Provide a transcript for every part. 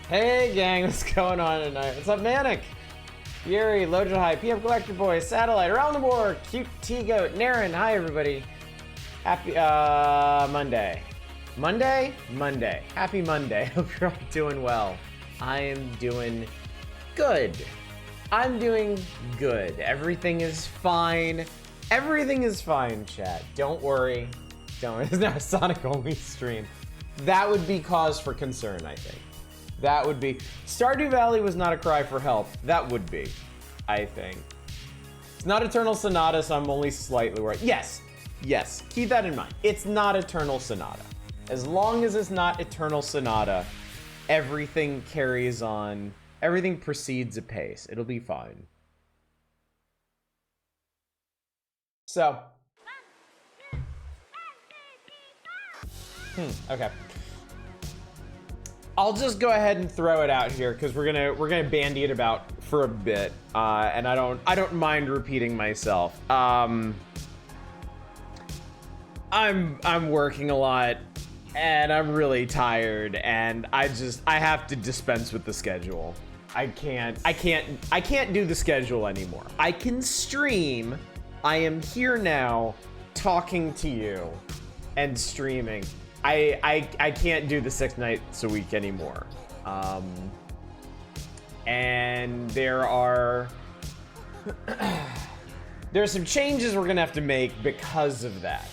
Hey gang, what's going on tonight? What's up, Manic? Yuri, Loja High, PM Collector Boy, Satellite, Around the Board, Cute T-Goat, Naren, hi everybody. Happy Monday. Monday. Happy Monday. Hope you're all doing well. I am doing good. Everything is fine. Everything is fine, chat. Don't worry. It's not a Sonic only stream. That would be cause for concern, I think. That would be. Stardew Valley was not a cry for help. That would be, I think. It's not Eternal Sonata, so I'm only slightly worried. Yes. Keep that in mind. It's not Eternal Sonata. As long as it's not Eternal Sonata, everything carries on. Everything proceeds apace. It'll be fine. So. Okay. I'll just go ahead and throw it out here because we're gonna bandy it about for a bit, and I don't mind repeating myself. I'm working a lot, and I'm really tired, and I have to dispense with the schedule. I can't do the schedule anymore. I can stream. I am here now, talking to you, and streaming. I can't do the 6 nights a week anymore. And there's some changes we're gonna have to make because of that.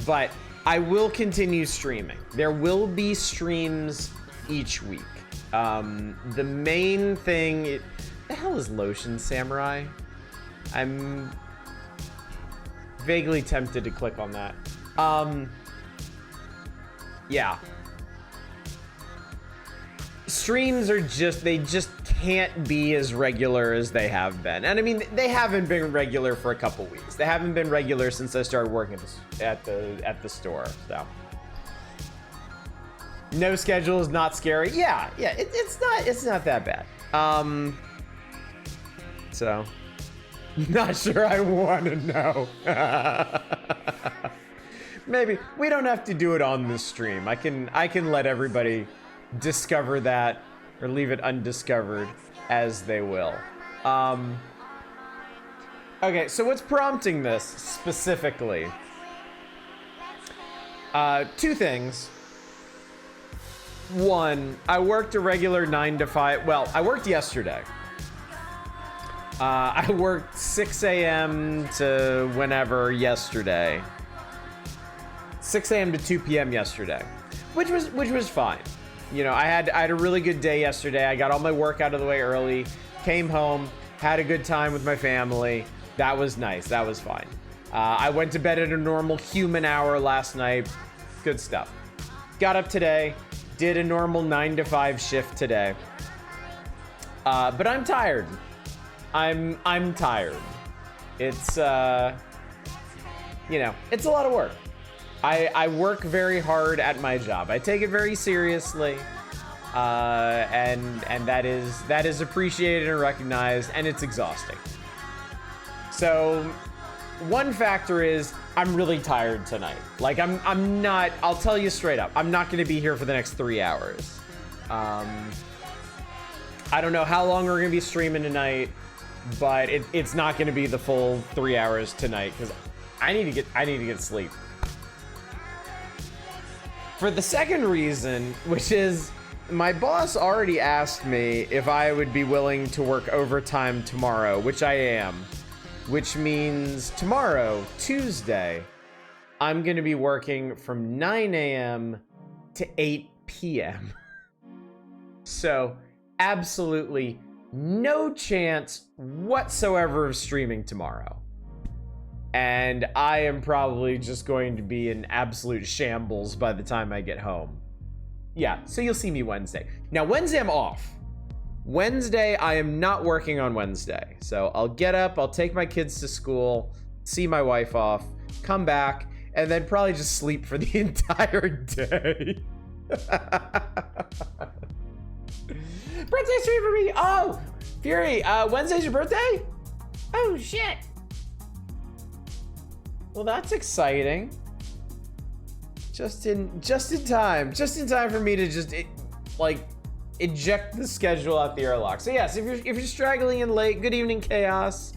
But I will continue streaming. There will be streams each week. The main thing, the hell is Lotion Samurai? I'm vaguely tempted to click on that. Yeah. Streams are they just can't be as regular as they have been. And I mean, they haven't been regular for a couple weeks. They haven't been regular since I started working at the store, so. No schedule is not scary. Yeah, it's not that bad. So, not sure I want to know. Maybe we don't have to do it on this stream. I can let everybody discover that or leave it undiscovered as they will. Okay, so what's prompting this specifically? 2 things. One, I worked a regular 9 to 5. Well, I worked yesterday. I worked 6 a.m. to whenever yesterday. 6 a.m. to 2 p.m. yesterday, which was fine. You know, I had a really good day yesterday. I got all my work out of the way early, came home, had a good time with my family. That was nice. That was fine. I went to bed at a normal human hour last night. Good stuff. Got up today, did a normal 9 to 5 shift today. But I'm tired. I'm tired. It's you know, it's a lot of work. I work very hard at my job. I take it very seriously, and that is appreciated and recognized, and it's exhausting. So, one factor is I'm really tired tonight. Like I'm not. I'll tell you straight up. I'm not going to be here for the next 3 hours. I don't know how long we're going to be streaming tonight, but it's not going to be the full 3 hours tonight because I need to get sleep. For the second reason, which is my boss already asked me if I would be willing to work overtime tomorrow, which I am, which means tomorrow, Tuesday, I'm going to be working from 9 a.m. to 8 p.m. So, absolutely no chance whatsoever of streaming tomorrow. And I am probably just going to be in absolute shambles by the time I get home. Yeah, so you'll see me Wednesday. Now, Wednesday I'm off. Wednesday, I am not working on Wednesday. So I'll get up, I'll take my kids to school, see my wife off, come back, and then probably just sleep for the entire day. Birthday stream for me! Oh! Fury, Wednesday's your birthday? Oh, shit! Well, that's exciting. Just in time for me to just like eject the schedule out the airlock. So yes, if you're straggling in late, good evening, Chaos.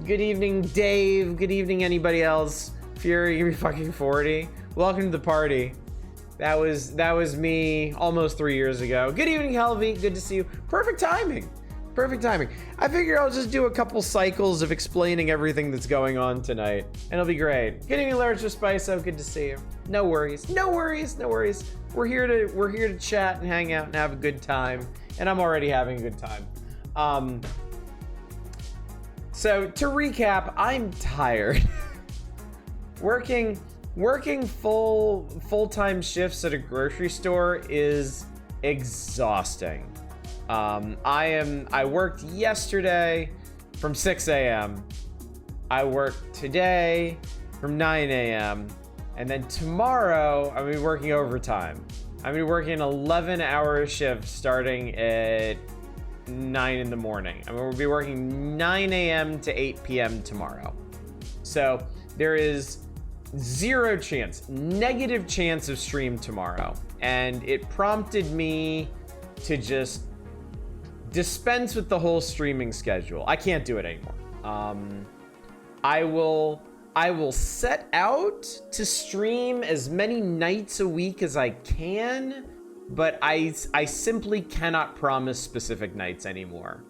Good evening, Dave. Good evening, anybody else. Fury, give me fucking 40. Welcome to the party. That was me almost 3 years ago. Good evening, Helvi. Good to see you. Perfect timing. Perfect timing. I figure I'll just do a couple cycles of explaining everything that's going on tonight, and it'll be great. Good evening, Large Spice. Good to see you. No worries. No worries. No worries. We're here to chat and hang out and have a good time, and I'm already having a good time. So to recap, I'm tired. Working full-time shifts at a grocery store is exhausting. I worked yesterday from 6 a.m. I worked today from 9 a.m. And then tomorrow I'm gonna be working overtime. I'm gonna be working an 11-hour shift starting at 9 in the morning. I'm gonna be working 9 a.m. to 8 p.m. tomorrow. So there is zero chance, negative chance of stream tomorrow. And it prompted me to just dispense with the whole streaming schedule. I can't do it anymore. I will set out to stream as many nights a week as I can, but I simply cannot promise specific nights anymore.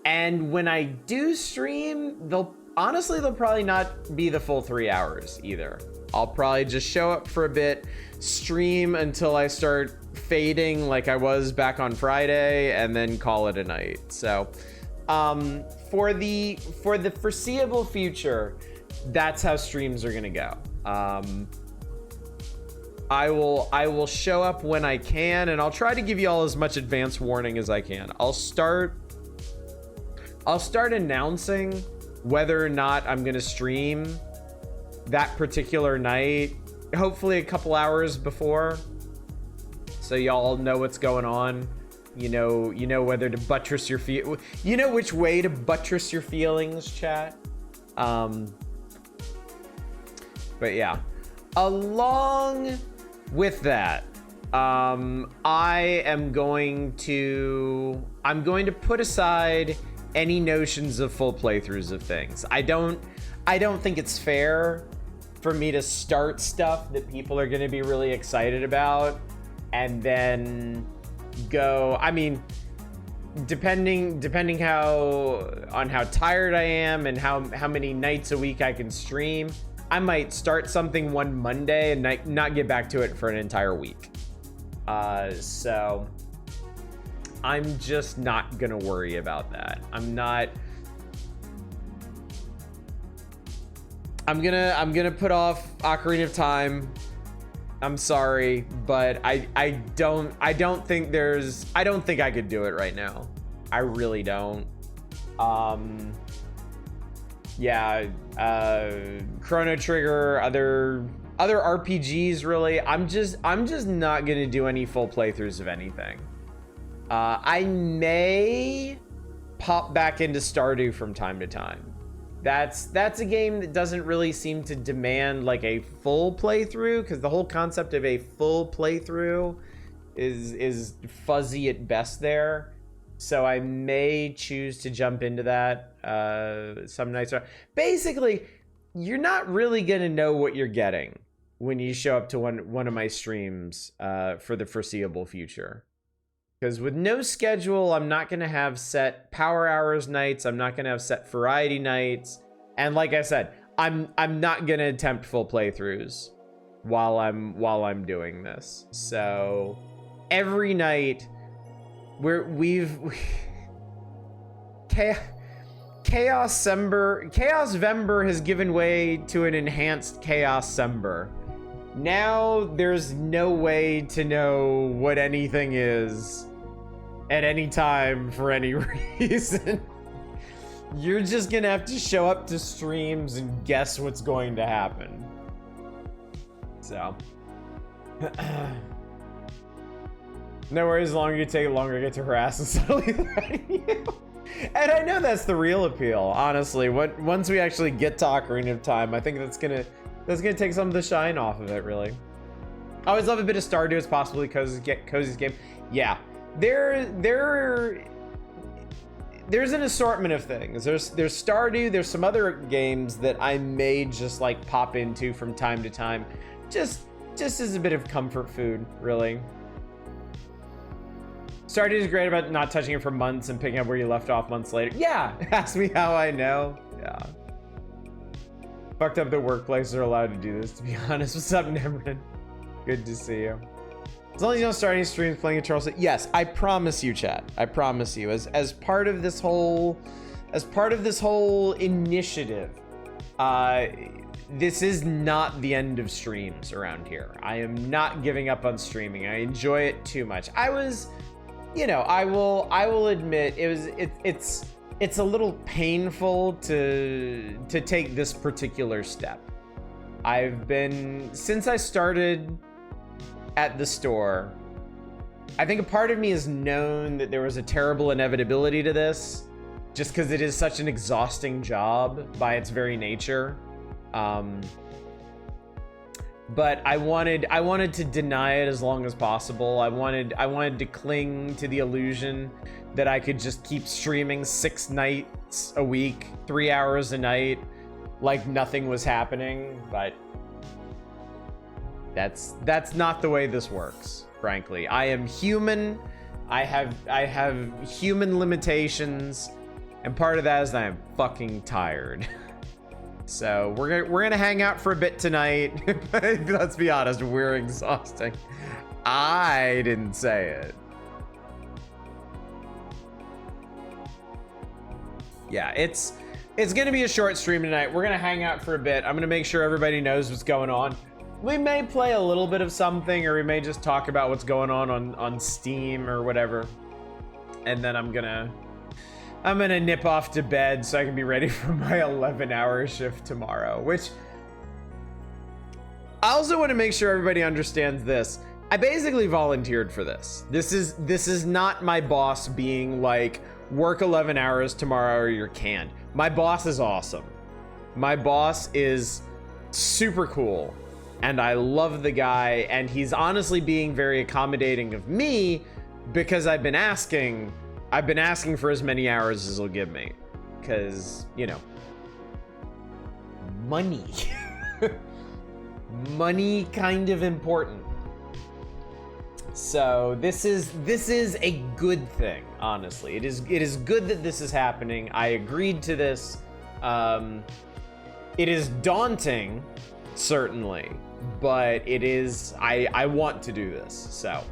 And when I do stream, they'll probably not be the full 3 hours either. I'll probably just show up for a bit, stream until I start fading like I was back on Friday, and then call it a night. So for the foreseeable future, that's how streams are gonna go. I will show up when I can, and I'll try to give you all as much advance warning as I can. I'll start announcing whether or not I'm gonna stream that particular night, hopefully a couple hours before, so y'all know what's going on. You know whether to buttress your you know which way to buttress your feelings, chat. But yeah, along with that, I'm going to put aside any notions of full playthroughs of things. I don't think it's fair for me to start stuff that people are going to be really excited about and then go, I mean, depending on how tired I am and how many nights a week I can stream, I might start something one Monday and not get back to it for an entire week. So I'm just not gonna worry about that. I'm gonna put off Ocarina of Time. I'm sorry, but I don't think I could do it right now. I really don't. Yeah, Chrono Trigger, other RPGs, really. I'm just not gonna do any full playthroughs of anything. I may pop back into Stardew from time to time. That's a game that doesn't really seem to demand like a full playthrough, because the whole concept of a full playthrough is fuzzy at best there. So I may choose to jump into that some nights. Basically, you're not really gonna know what you're getting when you show up to one of my streams for the foreseeable future. Because with no schedule, I'm not gonna have set power hours nights. I'm not gonna have set variety nights. And like I said, I'm not gonna attempt full playthroughs while I'm doing this. So every night Chaos Vember has given way to an enhanced Chaos Sember. Now there's no way to know what anything is at any time for any reason. You're just gonna have to show up to streams and guess what's going to happen. So no worries, the longer you take, the longer I get to harass and subtly threaten you. And I know that's the real appeal, honestly. Once we actually get to Ocarina of Time, I think that's gonna take some of the shine off of it, really. I always love a bit of Stardew. It's possibly Cozy's game. Yeah, there's an assortment of things. There's Stardew. There's some other games that I may just like pop into from time to time, just as a bit of comfort food, really. Stardew is great about not touching it for months and picking up where you left off months later. Yeah, ask me how I know. Yeah. Fucked up that workplaces are allowed to do this, to be honest. What's up, Nemrin? Good to see you. As long as you don't start any streams playing a Charles. Yes, I promise you, chat. I promise you. As part of this whole initiative, this is not the end of streams around here. I am not giving up on streaming. I enjoy it too much. I was, you know, I will admit it's a little painful to take this particular step. I've been, since I started at the store, I think a part of me has known that there was a terrible inevitability to this, just because it is such an exhausting job by its very nature. But I wanted to deny it as long as possible. I wanted to cling to the illusion that I could just keep streaming 6 nights a week, 3 hours a night, like nothing was happening. But that's not the way this works, frankly. I am human. I have human limitations, and part of that is that I'm fucking tired. So we're gonna hang out for a bit tonight. Let's be honest, we're exhausting. I didn't say it. Yeah, it's gonna be a short stream tonight. We're gonna hang out for a bit. I'm gonna make sure everybody knows what's going on. We may play a little bit of something, or we may just talk about what's going on Steam or whatever. And then I'm gonna nip off to bed so I can be ready for my 11-hour shift tomorrow, which I also want to make sure everybody understands this. I basically volunteered for this. This is not my boss being like, work 11 hours tomorrow or you're canned. My boss is awesome. My boss is super cool, and I love the guy, and he's honestly being very accommodating of me because I've been asking for as many hours as he'll give me, because, you know, money. Money kind of important. So this is a good thing, honestly. It is good that this is happening. I agreed to this. It is daunting, certainly, but it is, I want to do this. So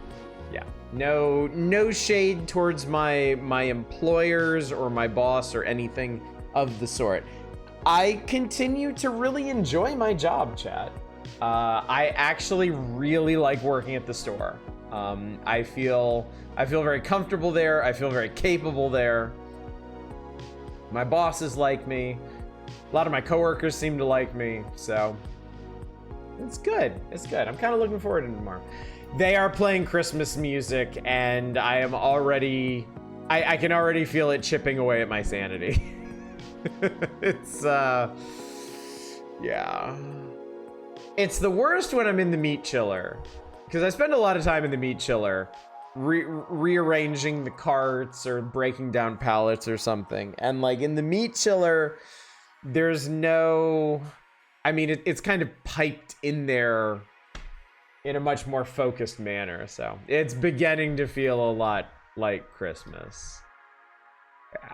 yeah, no shade towards my employers or my boss or anything of the sort. I continue to really enjoy my job, chat. I actually really like working at the store. I feel very comfortable there. I feel very capable there. My bosses like me. A lot of my coworkers seem to like me, so it's good. It's good. I'm kind of looking forward to tomorrow. They are playing Christmas music, and I am already, I can already feel it chipping away at my sanity. It's, yeah. It's the worst when I'm in the meat chiller, because I spend a lot of time in the meat chiller rearranging the carts or breaking down pallets or something. And like in the meat chiller, there's no, I mean, it's kind of piped in there in a much more focused manner. So it's beginning to feel a lot like Christmas. Yeah.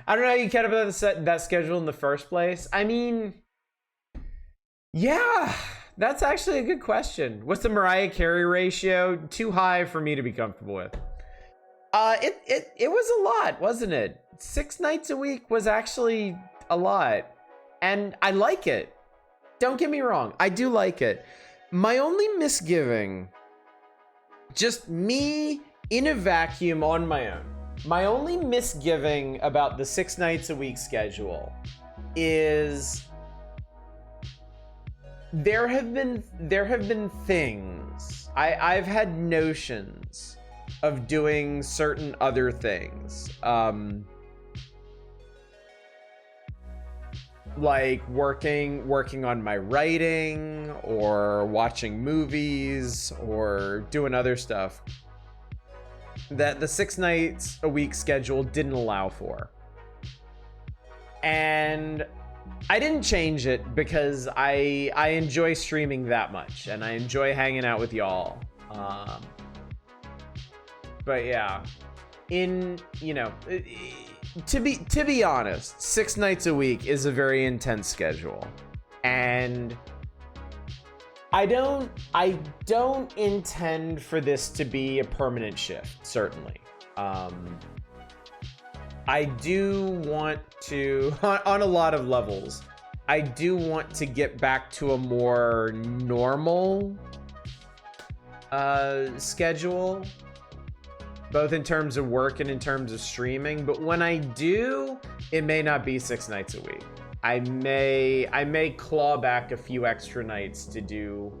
I don't know how you kept up that schedule in the first place. I mean, yeah, that's actually a good question. What's the Mariah Carey ratio? Too high for me to be comfortable with. It was a lot, wasn't it? 6 nights a week was actually a lot, and I like it. Don't get me wrong, I do like it. My only misgiving, just me in a vacuum on my own, my only misgiving about the 6 nights a week schedule is there have been things, I've had notions of doing certain other things. like working on my writing or watching movies or doing other stuff that the 6 nights a week schedule didn't allow for. And I didn't change it because I enjoy streaming that much and I enjoy hanging out with y'all. But yeah, to be honest, 6 nights a week is a very intense schedule, and I don't intend for this to be a permanent shift, certainly. I do want to, on a lot of levels, I do want to get back to a more normal schedule, both in terms of work and in terms of streaming. But when I do, it may not be 6 nights a week. I may claw back a few extra nights to do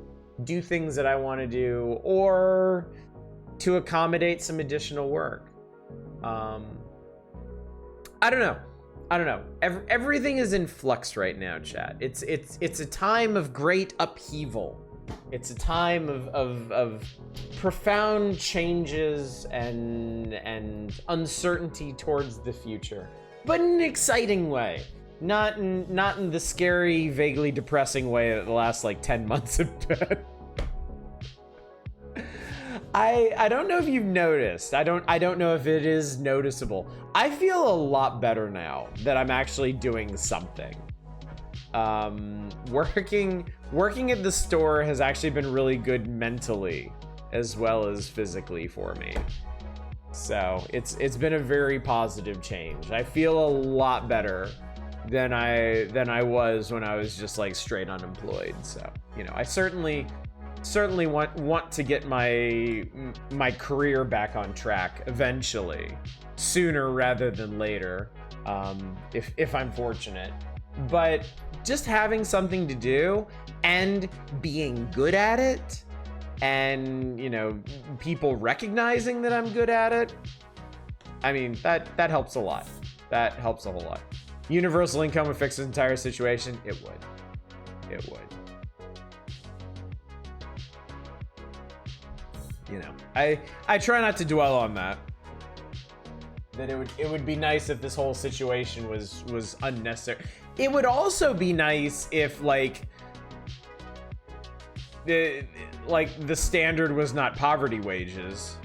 things that I want to do, or to accommodate some additional work. I don't know. Everything is in flux right now, chat. It's a time of great upheaval. It's a time of profound changes and uncertainty towards the future, but in an exciting way. Not in the scary, vaguely depressing way that the last like 10 months have been. I don't know if you've noticed. I don't know if it is noticeable. I feel a lot better now that I'm actually doing something. Working at the store has actually been really good mentally as well as physically for me. So it's been a very positive change. I feel a lot better than I was when I was just like straight unemployed. So, I certainly want to get my career back on track eventually, sooner rather than later, if I'm fortunate. But just having something to do and being good at it, and people recognizing that I'm good at it, I mean, that helps a lot. That helps a whole lot. Universal income would fix this entire situation. It would. I try not to dwell on that. That it would be nice if this whole situation was unnecessary. It would also be nice if the standard was not poverty wages,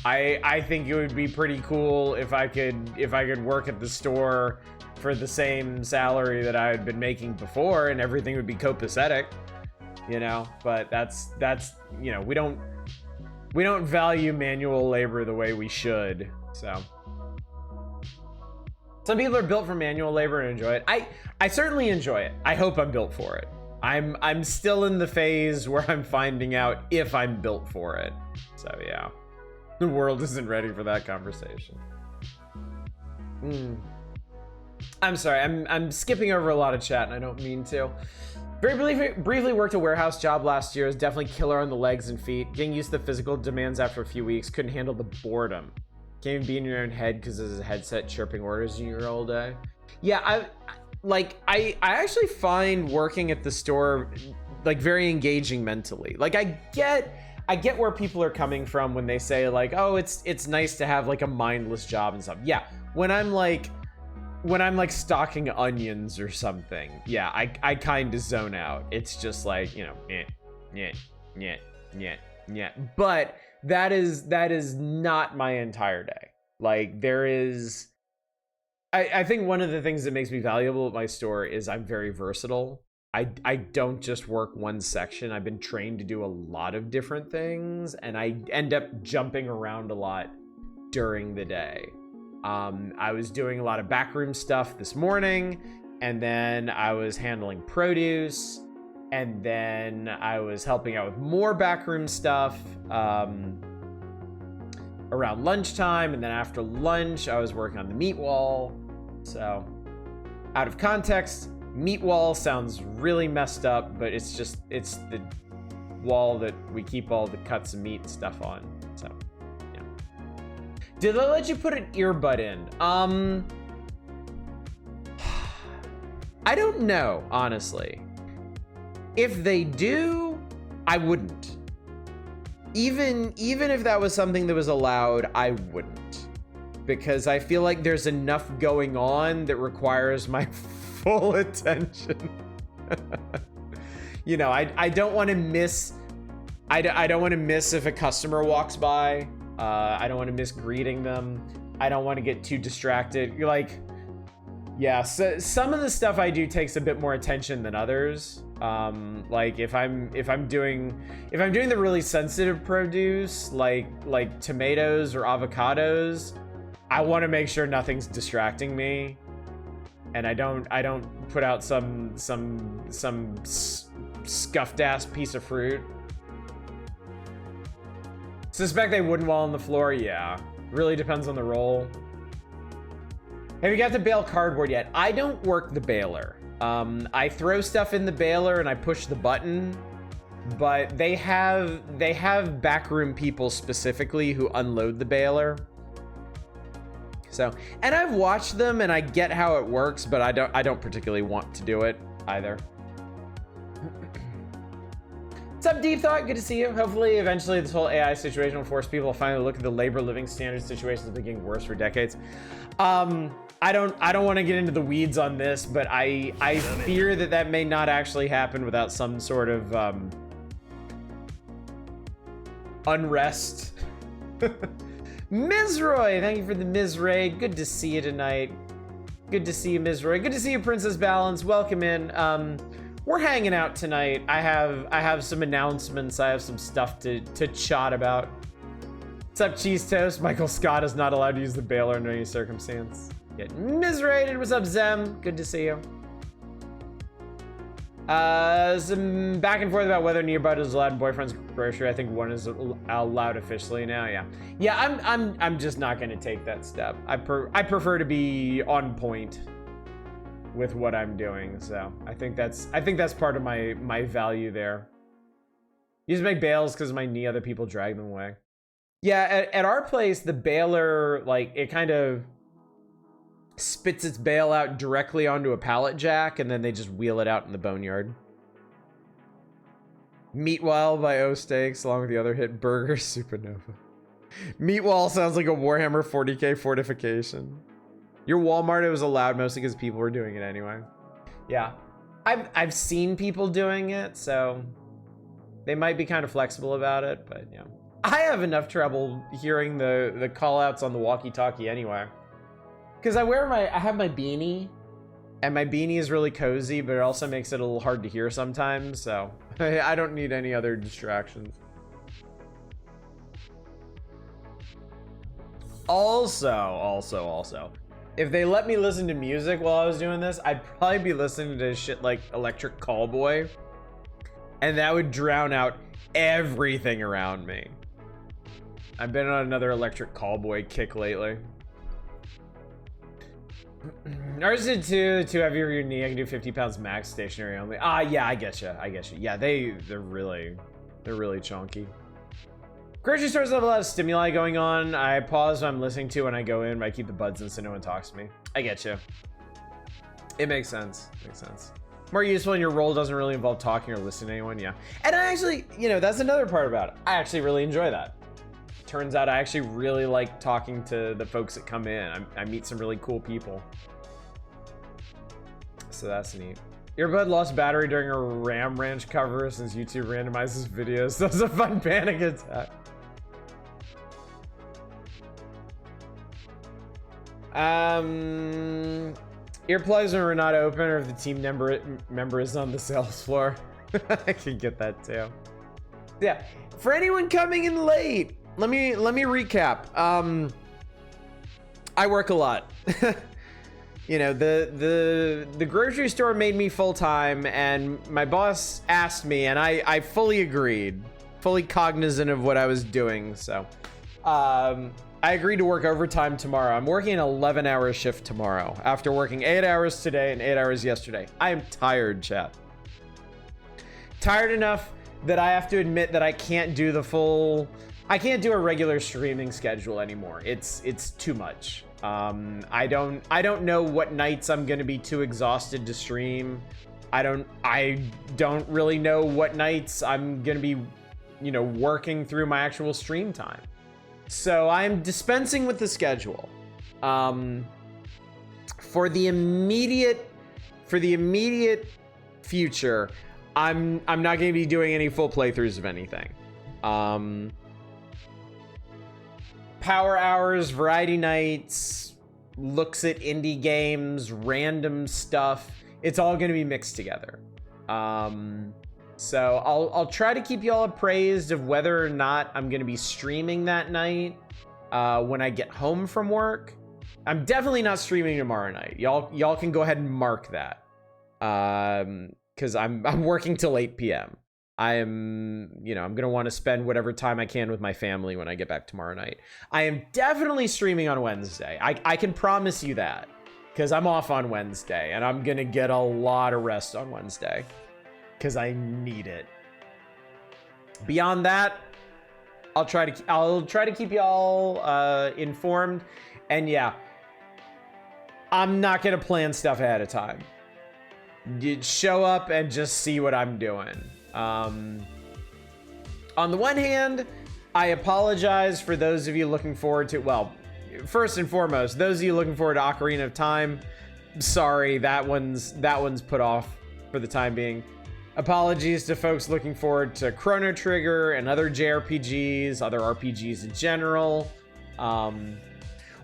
I think it would be pretty cool if I could work at the store for the same salary that I had been making before and everything would be copacetic, but that's we don't value manual labor the way we should. So some people are built for manual labor and enjoy it. I certainly enjoy it. I hope I'm built for it. I'm still in the phase where I'm finding out if I'm built for it. So yeah, the world isn't ready for that conversation. I'm sorry, I'm skipping over a lot of chat and I don't mean to. Very briefly worked a warehouse job last year. It was definitely killer on the legs and feet. Getting used to the physical demands after a few weeks. Couldn't handle the boredom. Can't even be in your own head because there's a headset chirping orders in your all day. Yeah, I actually find working at the store very engaging mentally. I get where people are coming from when they say oh, it's nice to have a mindless job and stuff. Yeah, when I'm stocking onions or something, yeah, I kind of zone out. It's just yeah. But that is not my entire day. There is, I think one of the things that makes me valuable at my store is I'm very versatile. I don't just work one section. I've been trained to do a lot of different things, and I end up jumping around a lot during the day. I was doing a lot of backroom stuff this morning, and then I was handling produce, and then I was helping out with more backroom stuff around lunchtime, and then after lunch I was working on the meat wall. So out of context, meat wall sounds really messed up, but it's the wall that we keep all the cuts of meat and stuff on. So yeah. Did they let you put an earbud in? I don't know, honestly. If they do, I wouldn't. Even if that was something that was allowed, I wouldn't. Because I feel like there's enough going on that requires my full attention. You know, I don't want to miss. I don't want to miss if a customer walks by. I don't want to miss greeting them. I don't want to get too distracted. You're like, yeah, so some of the stuff I do takes a bit more attention than others. Like if I'm doing the really sensitive produce, like tomatoes or avocados, I want to make sure nothing's distracting me, and I don't put out some scuffed ass piece of fruit. Suspect they wouldn't while on the floor. Yeah, really depends on the roll. Have you got to bale cardboard yet? I don't work the baler. I throw stuff in the baler and I push the button, but they have backroom people specifically who unload the baler. So, and I've watched them and I get how it works, but I don't particularly want to do it either. What's up, Deep Thought? Good to see you. Hopefully, eventually, this whole AI situation will force people to finally look at the labor living standards situation that's been getting worse for decades. I don't want to get into the weeds on this, but I fear that may not actually happen without some sort of unrest. Ms. Roy, thank you for the Ms. Raid. Good to see you tonight. Good to see you, Ms. Roy. Good to see you, Princess Balance. Welcome in. We're hanging out tonight. I have some announcements. I have some stuff to chat about. What's up, Cheese Toast? Michael Scott is not allowed to use the baler in any circumstance. Get misrated. What's up, Zem? Good to see you. Some back and forth about whether nearby is allowed in boyfriend's grocery. I think one is allowed officially now. Yeah. I'm just not gonna take that step. I prefer to be on point with what I'm doing. So I think that's part of my value there. You just make bales because of my knee. Other people drag them away. Yeah, at our place, the baler, like, it kind of spits its bale out directly onto a pallet jack, and then they just wheel it out in the boneyard. Meatwall by O Steaks, along with the other hit, Burger Supernova. Meatwall sounds like a Warhammer 40k fortification. Your Walmart, it was allowed mostly because people were doing it anyway. Yeah, I've seen people doing it, so they might be kind of flexible about it, but yeah. I have enough trouble hearing the call outs on the walkie-talkie anyway. Because I have my beanie, and my beanie is really cozy, but it also makes it a little hard to hear sometimes, so I don't need any other distractions. Also, if they let me listen to music while I was doing this, I'd probably be listening to shit like Electric Callboy, and that would drown out everything around me. I've been on another Electric Callboy kick lately. Ours did too heavy for your knee. I can do 50 pounds max stationary only. Yeah, I get you. Yeah, they're really chunky. Grocery stores have a lot of stimuli going on. I pause when I'm listening to when I go in, but I keep the buds in so no one talks to me. I get you. It makes sense. More useful when your role doesn't really involve talking or listening to anyone. Yeah, and I actually, that's another part about it. I actually really enjoy that. Turns out I actually really like talking to the folks that come in. I meet some really cool people. So that's neat. Earbud lost battery during a Ram Ranch cover since YouTube randomizes videos. That's a fun panic attack. Earplugs when we're not open or if the team member is on the sales floor. I can get that too. Yeah, for anyone coming in late, let me recap. I work a lot. The grocery store made me full-time, and my boss asked me, and I fully agreed, fully cognizant of what I was doing. So I agreed to work overtime tomorrow. I'm working an 11-hour shift tomorrow after working 8 hours today and 8 hours yesterday. I am tired, chat. Tired enough that I have to admit that I can't do the full I can't do a regular streaming schedule anymore. It's too much. I don't know what nights I'm gonna be too exhausted to stream. I don't really know what nights I'm gonna be, you know, working through my actual stream time. So I'm dispensing with the schedule. For the immediate future, I'm not gonna be doing any full playthroughs of anything. Power hours, variety nights, looks at indie games, random stuff. It's all gonna be mixed together. So I'll try to keep y'all appraised of whether or not I'm gonna be streaming that night when I get home from work. I'm definitely not streaming tomorrow night. Y'all can go ahead and mark that. Because I'm working till 8 p.m. I'm gonna want to spend whatever time I can with my family when I get back tomorrow night. I am definitely streaming on Wednesday. I can promise you that, because I'm off on Wednesday and I'm gonna get a lot of rest on Wednesday because I need it. Beyond that, I'll try to keep y'all informed. And yeah, I'm not gonna plan stuff ahead of time. You show up and just see what I'm doing. On the one hand, I apologize for those of you looking forward to, well, first and foremost, those of you looking forward to Ocarina of Time, sorry, that one's put off for the time being. Apologies to folks looking forward to Chrono Trigger and other JRPGs, other RPGs in general.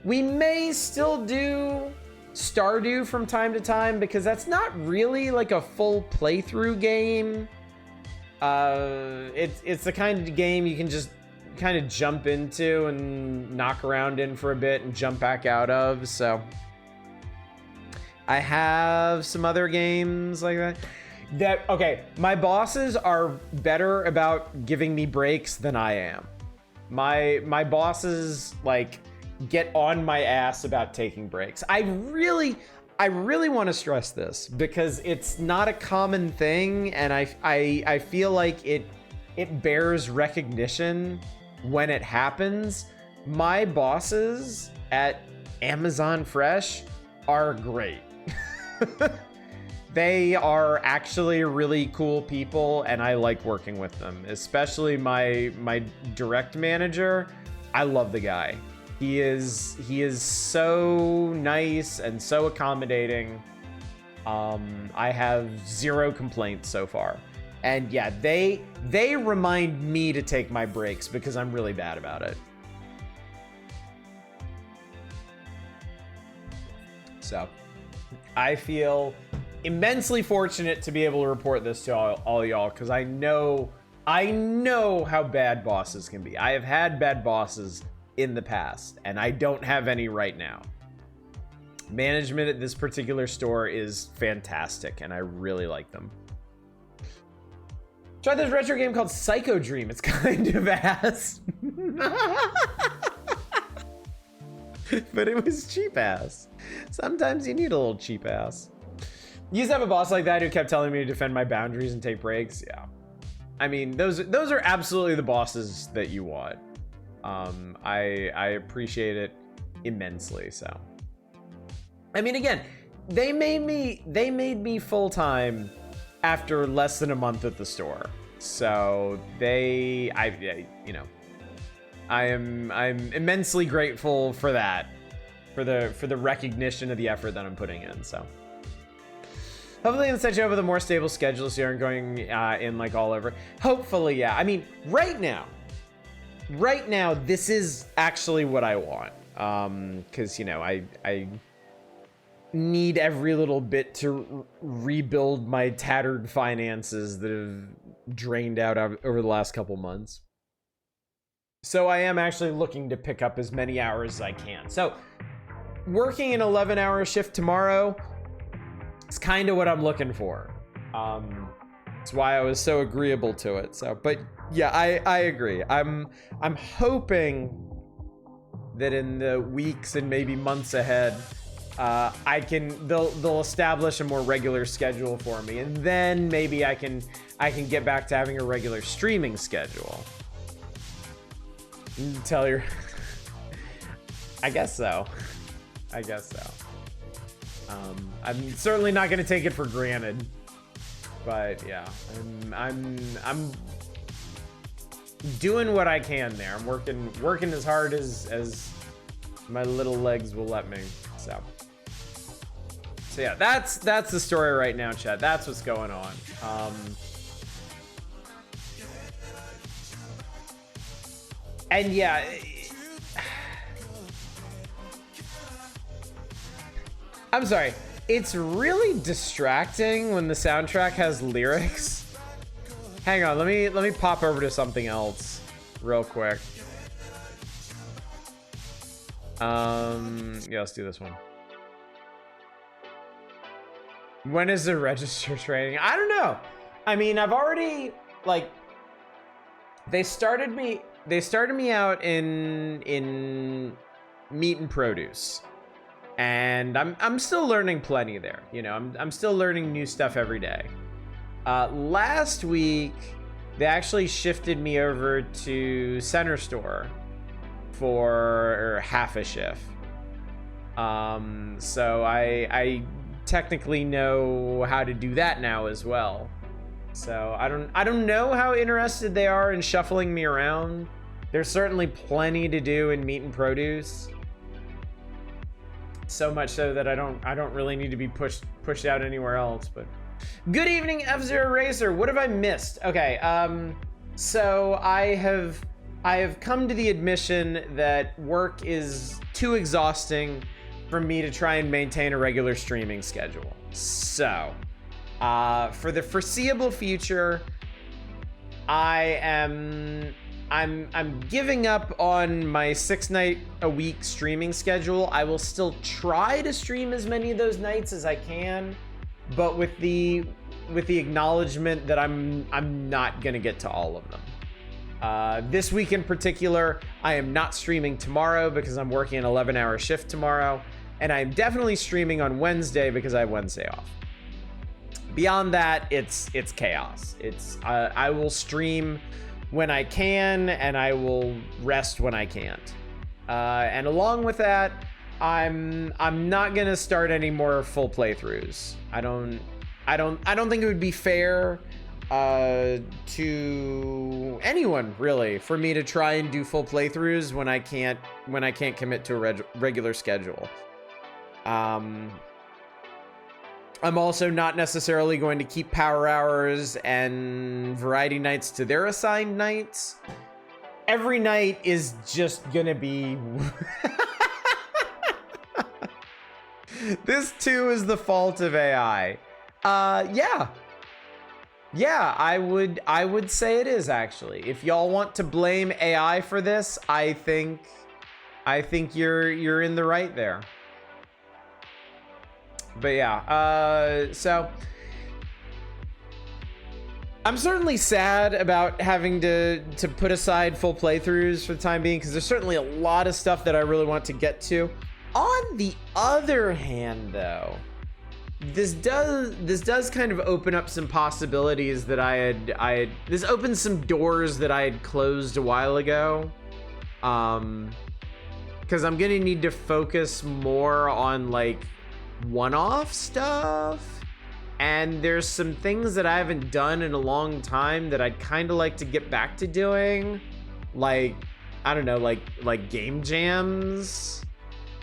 We may still do Stardew from time to time, because that's not really like a full playthrough game. It's the kind of game you can just kind of jump into and knock around in for a bit and jump back out of. So I have some other games like that. Okay, my bosses are better about giving me breaks than I am. My bosses like get on my ass about taking breaks. I really want to stress this because it's not a common thing, and I feel like it bears recognition when it happens. My bosses at Amazon Fresh are great. They are actually really cool people, and I like working with them, especially my direct manager. I love the guy. He is so nice and so accommodating. I have zero complaints so far. And yeah, they remind me to take my breaks because I'm really bad about it. So I feel immensely fortunate to be able to report this to all y'all, because I know how bad bosses can be. I have had bad bosses in the past, and I don't have any right now. Management at this particular store is fantastic, and I really like them. Tried this retro game called Psycho Dream. It's kind of ass. But it was cheap ass. Sometimes you need a little cheap ass. You used to have a boss like that who kept telling me to defend my boundaries and take breaks. Yeah. I mean, those are absolutely the bosses that you want. I appreciate it immensely. So, I mean, again, they made me full-time after less than a month at the store. So I'm immensely grateful for that, for the recognition of the effort that I'm putting in. So hopefully in set you up with a more stable schedule so you aren't going in like all over. Hopefully, yeah. I mean, right now, this is actually what I want. Because, you know, I need every little bit to rebuild my tattered finances that have drained out over the last couple months. So I am actually looking to pick up as many hours as I can. So working an 11-hour shift tomorrow, it's kind of what I'm looking for. That's why I was so agreeable to it. So, but yeah, I agree. I'm hoping that in the weeks and maybe months ahead, they'll establish a more regular schedule for me, and then maybe I can get back to having a regular streaming schedule. Tell your... I guess so. I guess so. I'm certainly not gonna take it for granted, but yeah, I'm doing what I can there. I'm working as hard as my little legs will let me. So yeah, that's the story right now, chat. That's what's going on. And yeah, I'm sorry. It's really distracting when the soundtrack has lyrics. Hang on, let me pop over to something else real quick. Yeah, let's do this one. When is the register training? I don't know. I mean, I've already, like, they started me out in meat and produce. And I'm still learning plenty there. You know, I'm still learning new stuff every day. Last week, they actually shifted me over to Center Store for half a shift. So I technically know how to do that now as well. So I don't know how interested they are in shuffling me around. There's certainly plenty to do in meat and produce. So much so that I don't really need to be pushed out anywhere else. But good evening, F-Zero Racer. What have I missed? Okay, so I have come to the admission that work is too exhausting for me to try and maintain a regular streaming schedule. So for the foreseeable future, I'm giving up on my 6-night-a-week streaming schedule. I will still try to stream as many of those nights as I can, but with the acknowledgement that I'm not gonna get to all of them. This week in particular, I am not streaming tomorrow because I'm working an 11-hour shift tomorrow, and I'm definitely streaming on Wednesday because I have Wednesday off. Beyond that, it's chaos. I will stream when I can, and I will rest when I can't. And along with that, I'm not gonna start any more full playthroughs. I don't think it would be fair to anyone really for me to try and do full playthroughs when I can't commit to a regular schedule. I'm also not necessarily going to keep power hours and variety nights to their assigned nights. Every night is just gonna be... This too is the fault of AI. Yeah, I would say it is, actually. If y'all want to blame AI for this, I think you're in the right there. But yeah, so I'm certainly sad about having to put aside full playthroughs for the time being, because there's certainly a lot of stuff that I really want to get to. On the other hand, though, this does kind of open up some possibilities that this opens some doors that I had closed a while ago. Because I'm gonna need to focus more on like one-off stuff, and there's some things that I haven't done in a long time that I'd kind of like to get back to doing, like, I don't know, like game jams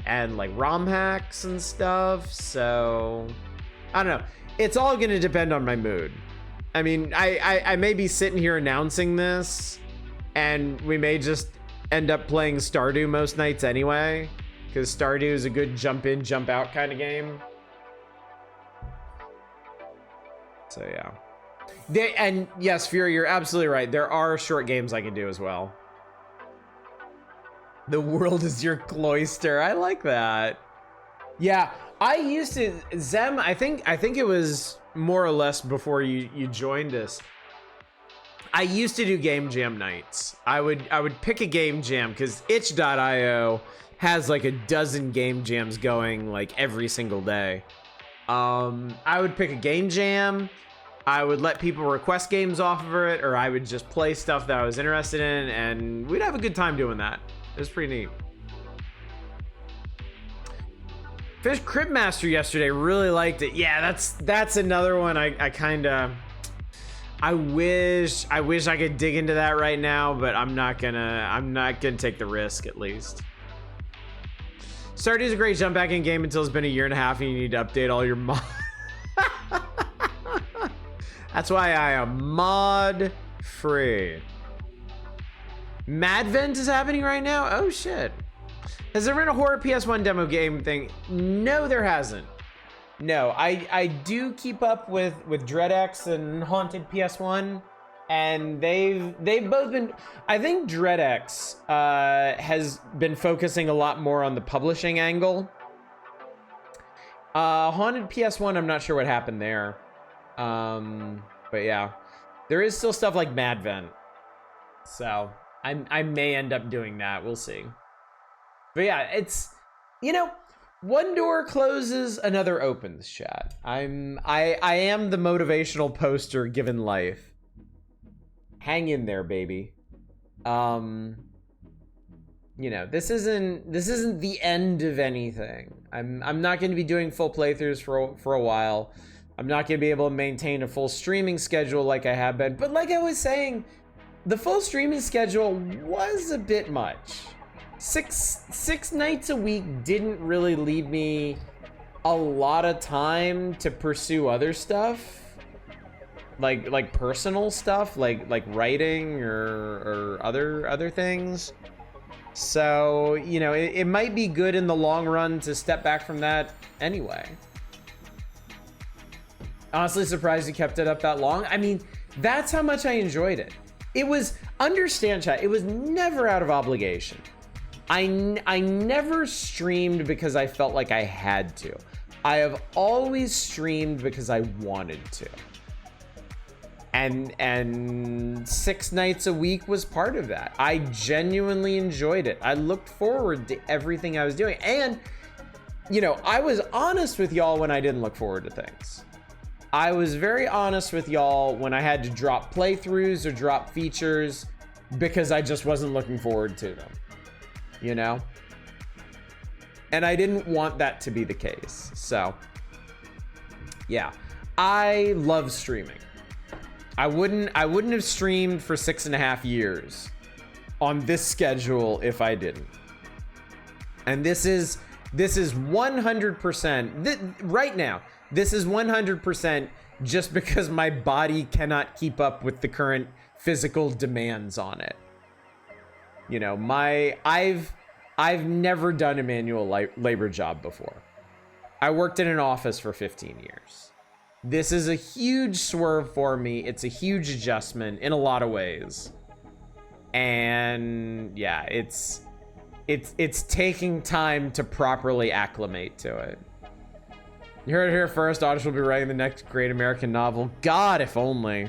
and like ROM hacks and stuff. So I don't know, it's all gonna depend on my mood. I mean, I may be sitting here announcing this and we may just end up playing Stardew most nights anyway, because Stardew is a good jump in, jump out kind of game. So yeah. And yes, Fury, you're absolutely right. There are short games I can do as well. The world is your cloister. I like that. Yeah, I used to, Zem, I think it was more or less before you joined us. I used to do game jam nights. I would pick a game jam because itch.io has like a dozen game jams going like every single day. I would pick a game jam I would let people request games off of it, or I would just play stuff that I was interested in, and we'd have a good time doing that. It was pretty neat. Finished Cryptmaster yesterday, really liked it. Yeah, that's another one I kind of... I wish I could dig into that right now, but I'm not gonna take the risk, at least. Stardew's a great jump back in game until it's been a year and a half and you need to update all your mods. That's why I am mod free. Madvent is happening right now? Oh shit. Has there been a horror PS1 demo game thing? No, there hasn't. No, I do keep up with DreadX and Haunted PS1, and they've both been... I think DreadX has been focusing a lot more on the publishing angle. Haunted PS1, I'm not sure what happened there. But yeah, there is still stuff like Madvent, so I may end up doing that. We'll see. But yeah, it's, you know, one door closes, another opens, chat. I am the motivational poster given life. Hang in there, baby. You know, this isn't the end of anything. I'm not going to be doing full playthroughs for a while. I'm not going to be able to maintain a full streaming schedule like I have been. But like I was saying, the full streaming schedule was a bit much. Six nights a week didn't really leave me a lot of time to pursue other stuff. Like personal stuff, like writing or other things. So, you know, it might be good in the long run to step back from that anyway. Honestly surprised you kept it up that long. I mean, that's how much I enjoyed it. It was, understand chat, it was never out of obligation. I never streamed because I felt like I had to. I have always streamed because I wanted to. And 6 nights a week was part of that. I genuinely enjoyed it. I looked forward to everything I was doing. And, you know, I was honest with y'all when I didn't look forward to things. I was very honest with y'all when I had to drop playthroughs or drop features because I just wasn't looking forward to them, you know? And I didn't want that to be the case. So, yeah, I love streaming. I wouldn't have streamed for 6.5 years on this schedule if I didn't. And this is 100% right now. This is 100% just because my body cannot keep up with the current physical demands on it. You know, I've never done a manual labor job before. I worked in an office for 15 years. This is a huge swerve for me. It's a huge adjustment in a lot of ways. And yeah, it's taking time to properly acclimate to it. You heard it here first. Oddish will be writing the next great American novel. God, if only.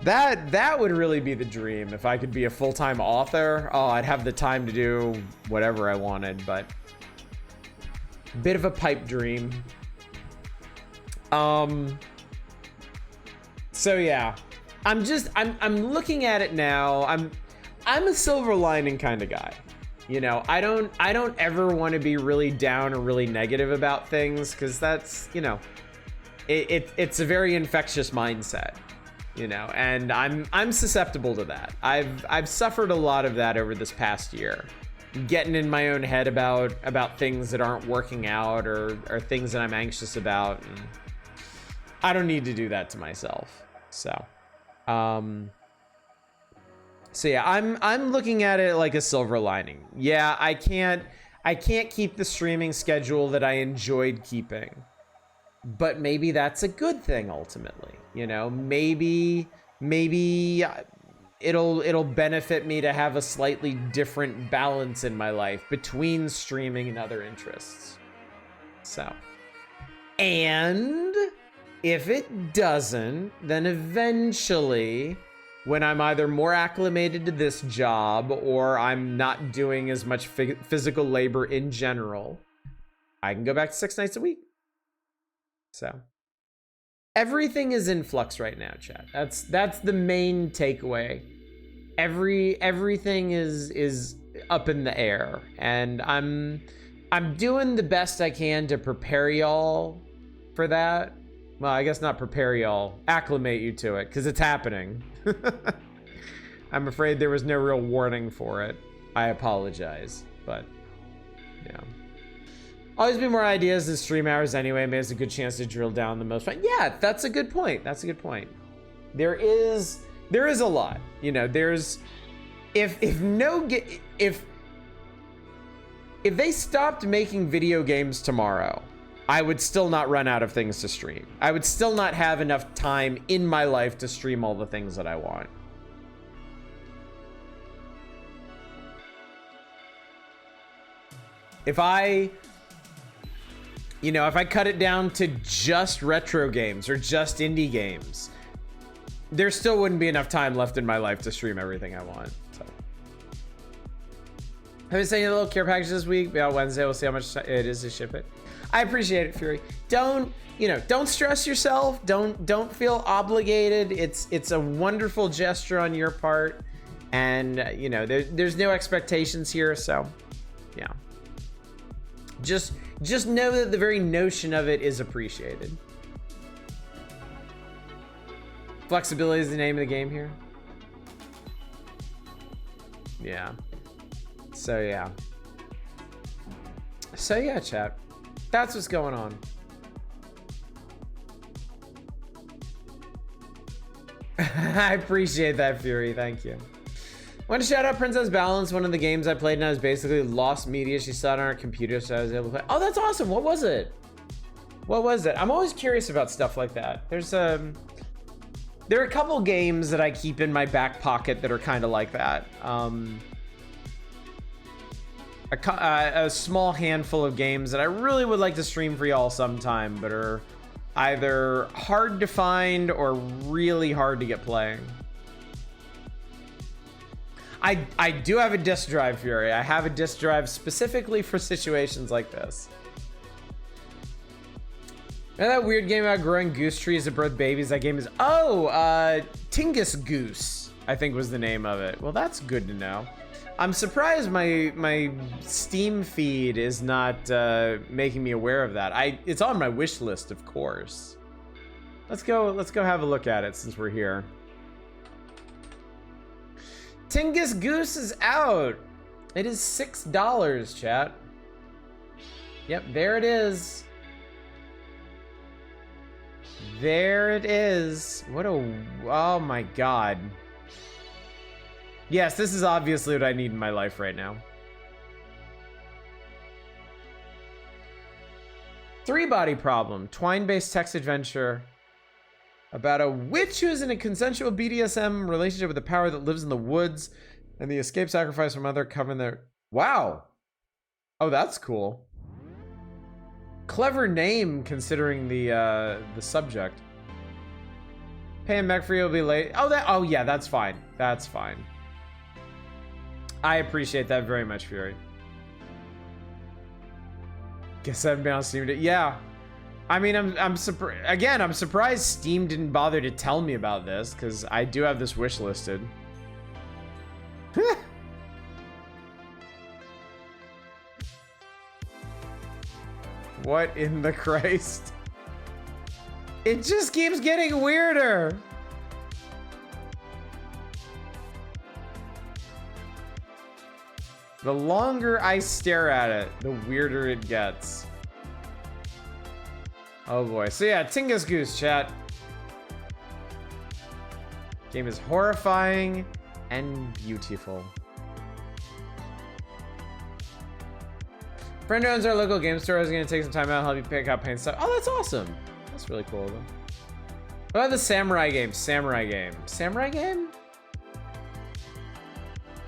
That would really be the dream. If I could be a full-time author, oh, I'd have the time to do whatever I wanted, but bit of a pipe dream. So yeah, I'm looking at it now. I'm a silver lining kind of guy. You know, I don't ever want to be really down or really negative about things, because that's, you know, it's a very infectious mindset, you know, and I'm susceptible to that. I've suffered a lot of that over this past year, getting in my own head about things that aren't working out or things that I'm anxious about, and I don't need to do that to myself. So yeah, I'm looking at it like a silver lining. Yeah, I can't keep the streaming schedule that I enjoyed keeping, but maybe that's a good thing ultimately. You know, maybe it'll benefit me to have a slightly different balance in my life between streaming and other interests. So, and if it doesn't, then eventually, when I'm either more acclimated to this job or I'm not doing as much physical labor in general, I can go back to 6 nights a week. So Everything is in flux right now, chat. That's the main takeaway. Everything is up in the air, and I'm doing the best I can to prepare y'all for that. Well, I guess not prepare y'all, acclimate you to it, because it's happening. I'm afraid there was no real warning for it. I apologize, but yeah. Always be more ideas than stream hours anyway. Maybe it's a good chance to drill down the most fun. Yeah, that's a good point. That's a good point. There is a lot. You know, there's if they stopped making video games tomorrow, I would still not run out of things to stream. I would still not have enough time in my life to stream all the things that I want. If I cut it down to just retro games or just indie games, there still wouldn't be enough time left in my life to stream everything I want. So, I've been sending a little care package this week. About Wednesday, we'll see how much it is to ship it. I appreciate it, Fury. Don't stress yourself. Don't feel obligated. It's a wonderful gesture on your part, and there's no expectations here. So, yeah. Just know that the very notion of it is appreciated. Flexibility is the name of the game here. Yeah. So yeah, chat. That's what's going on. I appreciate that, Fury. Thank you. Want to shout out Princess Balance, one of the games I played, and I was basically lost media. She saw it on her computer, so I was able to play. Oh, that's awesome. What was it? I'm always curious about stuff like that. There are a couple games that I keep in my back pocket that are kind of like that. A small handful of games that I really would like to stream for y'all sometime, but are either hard to find or really hard to get playing. I do have a disk drive, Fury. I have a disk drive specifically for situations like this. Remember that weird game about growing goose trees that birth babies? That game is... Tingus Goose, I think was the name of it. Well, that's good to know. I'm surprised my Steam feed is not making me aware of that. It's on my wish list, of course. Let's go have a look at it since we're here. Tingus Goose is out. It is $6, chat. Yep, there it is. There it is. Oh my god. Yes, this is obviously what I need in my life right now. 3-Body Problem, twine-based text adventure about a witch who is in a consensual BDSM relationship with a power that lives in the woods and the escape sacrifice from mother covering their... Wow. Oh, that's cool. Clever name considering the subject. Paying back for you will be late. Oh yeah, that's fine. That's fine. I appreciate that very much, Fury. Guess I haven't been on Steam. Yeah. I mean, I'm surprised Steam didn't bother to tell me about this, because I do have this wish listed. What in the Christ? It just keeps getting weirder. The longer I stare at it, the weirder it gets. Oh boy. So yeah, Tingus Goose, chat. Game is horrifying and beautiful. Friend owns our local game store. I was gonna take some time out and help you pick up paint stuff. Oh, that's awesome. That's really cool though. What about the samurai game? Samurai game?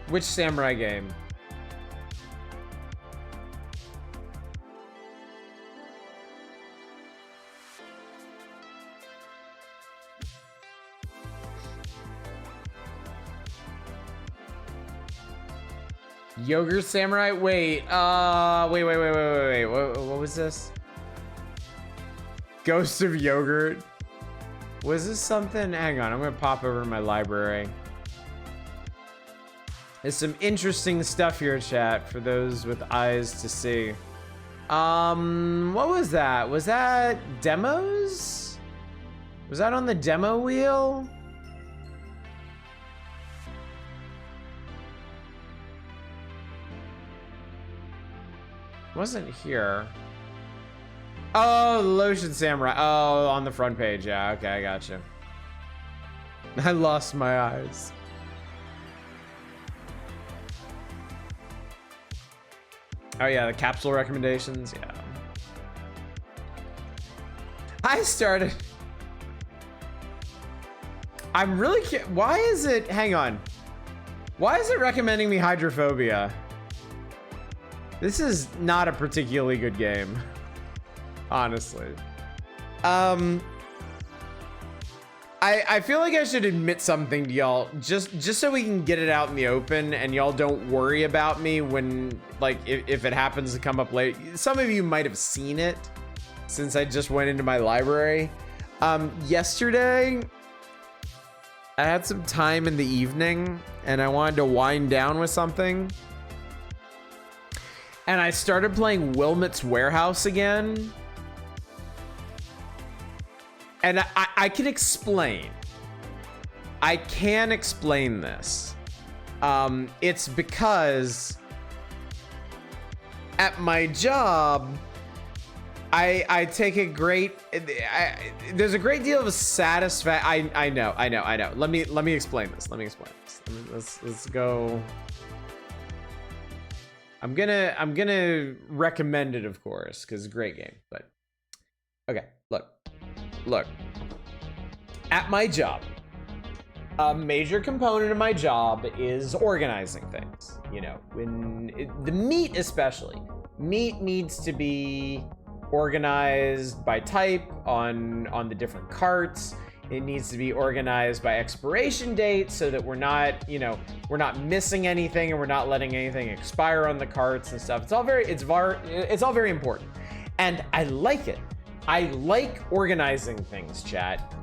Which samurai game? Yogurt Samurai? Wait, wait. What was this? Ghost of Yogurt? Was this something? Hang on, I'm gonna pop over to my library. There's some interesting stuff here, chat, for those with eyes to see. What was that? Was that demos? Was that on the demo wheel? Wasn't here. Oh, the Lotion Samurai. Oh, on the front page. Yeah, okay, I gotcha. I lost my eyes. Oh yeah, the capsule recommendations. Yeah. I started. I'm really why is it? Hang on. Why is it recommending me Hydrophobia? This is not a particularly good game, honestly. I feel like I should admit something to y'all, just so we can get it out in the open and y'all don't worry about me when, like, if it happens to come up late. Some of you might have seen it since I just went into my library. Yesterday, I had some time in the evening and I wanted to wind down with something. And I started playing Wilmot's Warehouse again. And I can explain. I can explain this. It's because at my job, I take a great, there's a great deal of satisfaction. I know. Let me explain this. Let's go. I'm gonna recommend it, of course, because it's a great game. But okay, look. At my job, a major component of my job is organizing things. You know, the meat especially. Meat needs to be organized by type on the different carts. It needs to be organized by expiration date so that we're not missing anything and we're not letting anything expire on the carts and stuff. It's all very important. And I like it. I like organizing things, chat.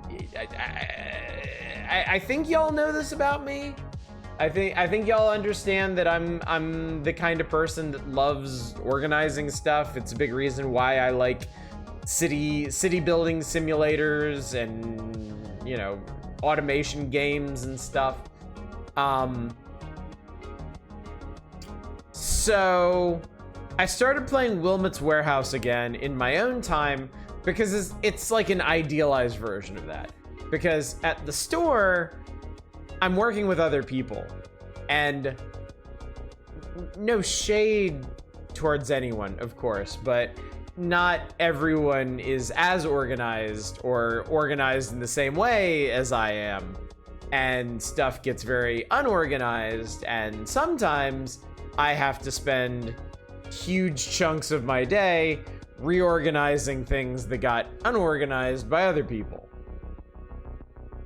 I think y'all know this about me. I think y'all understand that I'm the kind of person that loves organizing stuff. It's a big reason why I like city building simulators and, you know, automation games and stuff. So I started playing Wilmot's Warehouse again in my own time because it's like an idealized version of that. Because at the store, I'm working with other people, and no shade towards anyone, of course, but not everyone is as organized or organized in the same way as I am, and stuff gets very unorganized, and sometimes I have to spend huge chunks of my day reorganizing things that got unorganized by other people.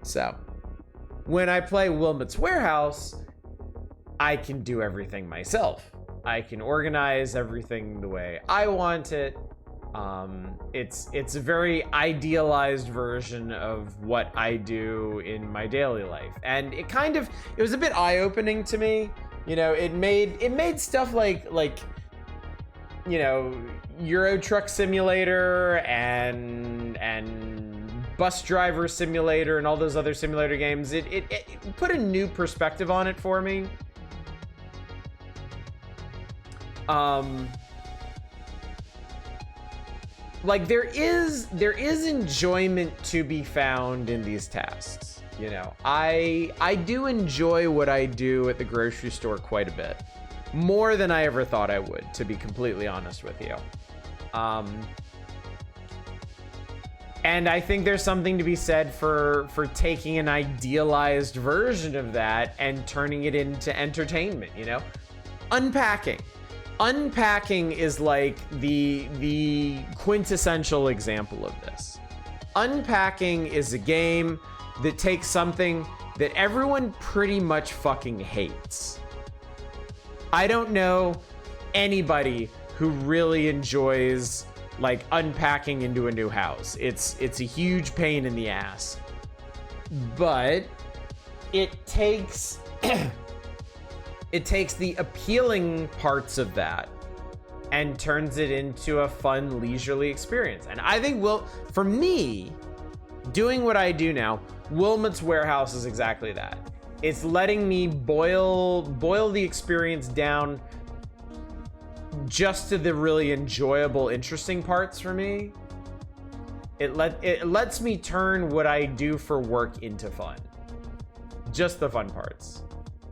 So when I play Wilmot's Warehouse, I can do everything myself. I can organize everything the way I want it. It's a very idealized version of what I do in my daily life. And it was a bit eye-opening to me. You know, it made stuff like, you know, Euro Truck Simulator and Bus Driver Simulator and all those other simulator games. It put a new perspective on it for me. Like there is enjoyment to be found in these tasks. You know, I do enjoy what I do at the grocery store quite a bit. More than I ever thought I would, to be completely honest with you. And I think there's something to be said for taking an idealized version of that and turning it into entertainment, you know? Unpacking is like the quintessential example of this. Unpacking is a game that takes something that everyone pretty much fucking hates. I don't know anybody who really enjoys like unpacking into a new house. It's a huge pain in the ass. but it takes it takes the appealing parts of that and turns it into a fun, leisurely experience. And I think, for me, doing what I do now, Wilmot's Warehouse is exactly that. It's letting me boil the experience down just to the really enjoyable, interesting parts for me. It lets me turn what I do for work into fun. Just the fun parts.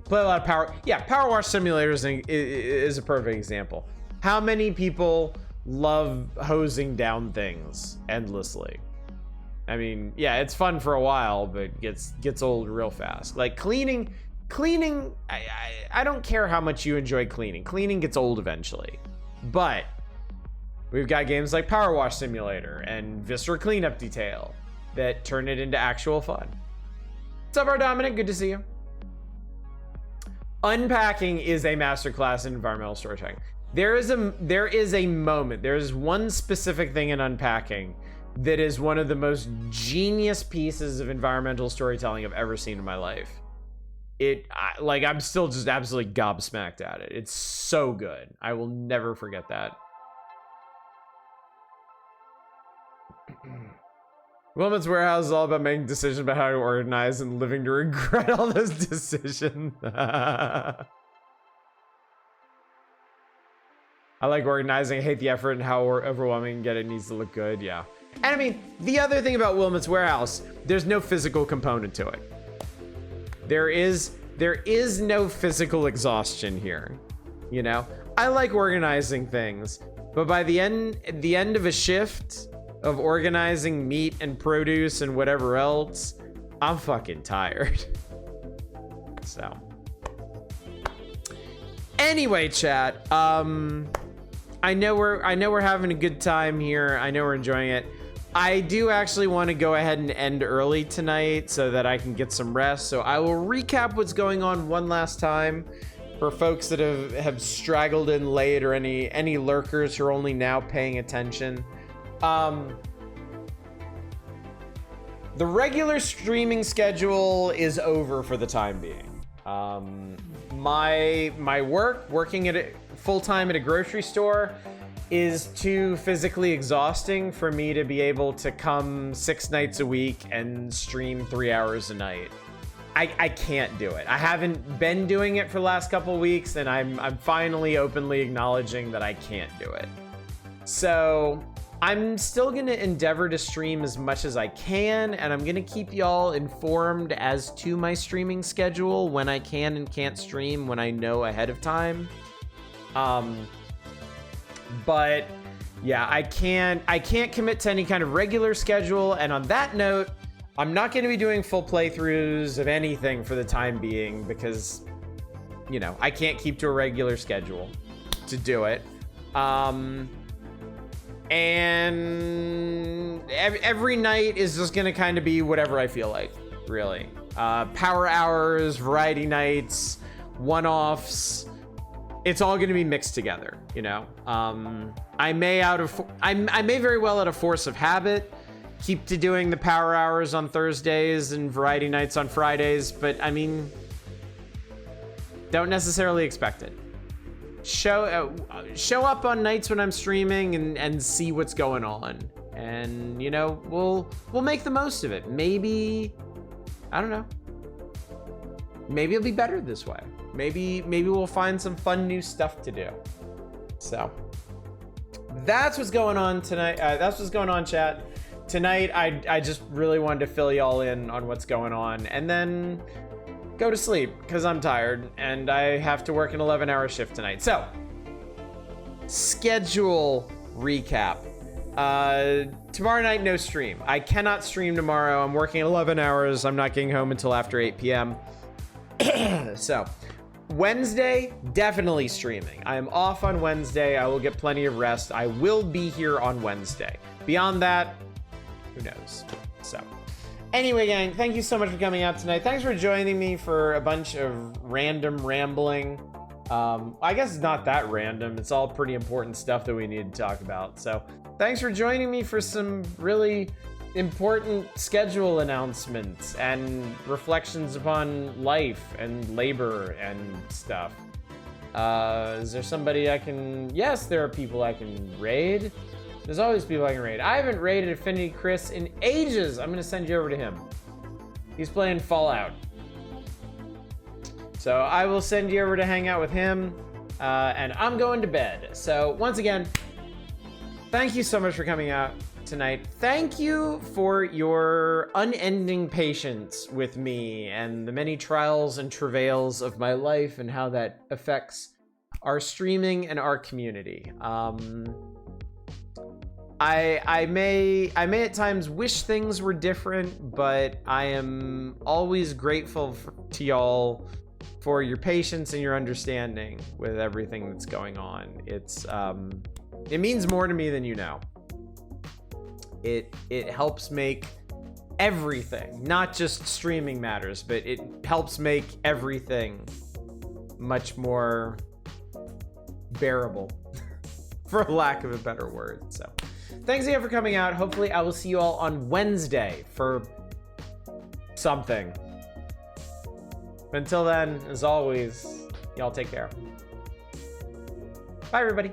Play a lot of Power Wash Simulator is a perfect example. How many people love hosing down things endlessly? I mean, yeah, it's fun for a while, but gets old real fast. Like cleaning, I don't care how much you enjoy cleaning. Cleaning gets old eventually. But we've got games like Power Wash Simulator and Viscera Cleanup Detail that turn it into actual fun. What's up, our Dominic? Good to see you. Unpacking is a masterclass in environmental storytelling. There is a moment, there is one specific thing in unpacking that is one of the most genius pieces of environmental storytelling I've ever seen in my life. I'm still just absolutely gobsmacked at it. It's so good. I will never forget that. Wilmot's Warehouse is all about making decisions about how to organize and living to regret all those decisions. I like organizing. I hate the effort and how overwhelming yet it needs to look good. Yeah. And I mean, the other thing about Wilmot's Warehouse, there's no physical component to it. There is no physical exhaustion here. You know, I like organizing things, but by the end of a shift of organizing meat and produce and whatever else, I'm fucking tired. So anyway, chat, I know we're having a good time here. I know we're enjoying it. I do actually want to go ahead and end early tonight so that I can get some rest. So I will recap what's going on one last time for folks that have straggled in late or any lurkers who are only now paying attention. The regular streaming schedule is over for the time being. My working at full-time at a grocery store is too physically exhausting for me to be able to come 6 nights a week and stream 3 hours a night. I can't do it. I haven't been doing it for the last couple weeks, and I'm finally openly acknowledging that I can't do it. So I'm still gonna endeavor to stream as much as I can, and I'm gonna keep y'all informed as to my streaming schedule when I can and can't stream when I know ahead of time. But yeah, I can't commit to any kind of regular schedule, and on that note, I'm not going to be doing full playthroughs of anything for the time being because, you know, I can't keep to a regular schedule to do it. And every night is just going to kind of be whatever I feel like, really. Power hours, variety nights, one-offs. It's all going to be mixed together, you know. I may very well, out of force of habit, keep to doing the power hours on Thursdays and variety nights on Fridays, but I mean, don't necessarily expect it. Show up on nights when I'm streaming and see what's going on, and you know, we'll make the most of it. Maybe, I don't know. Maybe it'll be better this way. Maybe we'll find some fun new stuff to do. So that's what's going on tonight. That's what's going on, chat. Tonight, I just really wanted to fill y'all in on what's going on and then go to sleep because I'm tired and I have to work an 11-hour shift tonight. So, schedule recap. Tomorrow night, no stream. I cannot stream tomorrow. I'm working 11 hours. I'm not getting home until after 8 p.m. So, Wednesday, definitely streaming. I am off on Wednesday. I will get plenty of rest. I will be here on Wednesday. Beyond that, who knows? So, anyway, gang, thank you so much for coming out tonight. Thanks for joining me for a bunch of random rambling. I guess it's not that random. It's all pretty important stuff that we need to talk about. So, thanks for joining me for some really important schedule announcements and reflections upon life and labor and stuff. Is there somebody I can... Yes, there are people I can raid. There's always people I can raid. I haven't raided Affinity Chris in ages. I'm gonna send you over to him. He's playing Fallout. So I will send you over to hang out with him. And I'm going to bed. So once again, thank you so much for coming out tonight. Thank you for your unending patience with me and the many trials and travails of my life and how that affects our streaming and our community. I may at times wish things were different, but I am always grateful to y'all for your patience and your understanding with everything that's going on. It means more to me than you know. It helps make everything, not just streaming matters, but it helps make everything much more bearable, for lack of a better word. So thanks again for coming out. Hopefully I will see you all on Wednesday for something. Until then, as always, y'all take care. Bye, everybody.